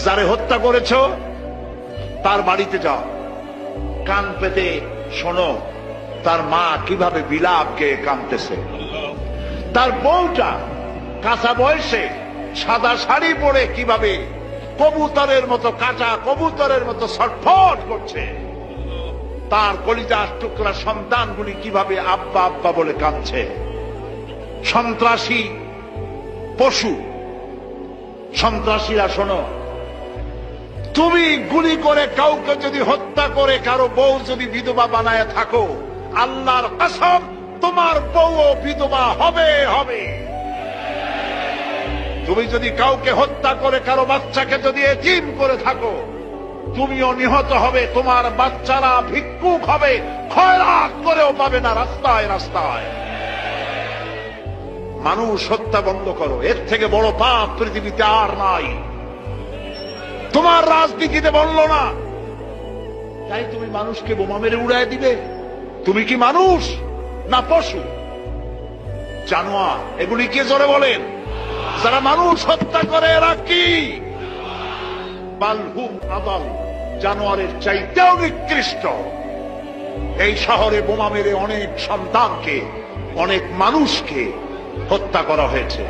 যারে হত্যা করেছ তার বাড়িতে যাও, কান পেতে শোনো তার মা কিভাবে বিলাপ গেয়ে কাঁদতেছে। তার বউটা কাঁচা বয়সে সাদা শাড়ি পরে কিভাবে কবুতরের মতো, কাঁচা কবুতরের মতো ছটফট করছে। তার কলিজার টুকরা সন্তানগুলি কিভাবে আব্বা আব্বা বলে কাঁদছে। সন্ত্রাসী পশু, সন্ত্রাসীরা শোনো, তুমি গুলি করে কাউকে যদি হত্যা করে কারো বউ যদি বিধবা বানায় থাকো, আল্লাহর কসম তোমার বউও বিধবা হবে হবে। তুমি যদি কাউকে হত্যা করে কারো বাচ্চাকে যদি এতিম করে থাকো, তুমিও নিহত হবে, তোমার বাচ্চারা ভিক্ষুক হবে, খয়রাত করেও পাবে না রাস্তায় রাস্তায়। মানুষ হত্যা বন্ধ করো, এর থেকে বড় পাপ পৃথিবীতে আর নাই। তোমার রাজনীতিতে বলল না তাই তুমি মানুষকে বোমা মেরে উড়ায় দিবে? তুমি কি মানুষ না পশু, জানোয়ার? এগুলি কে জোরে বলেন? যারা মানুষ হত্যা করে এরা কি? বালহুম আদাল, জানোয়ারের চাইতেও নিকৃষ্ট। এই শহরে বোমা মেরে অনেক সন্তানকে, অনেক মানুষকে হত্যা করা হয়েছে।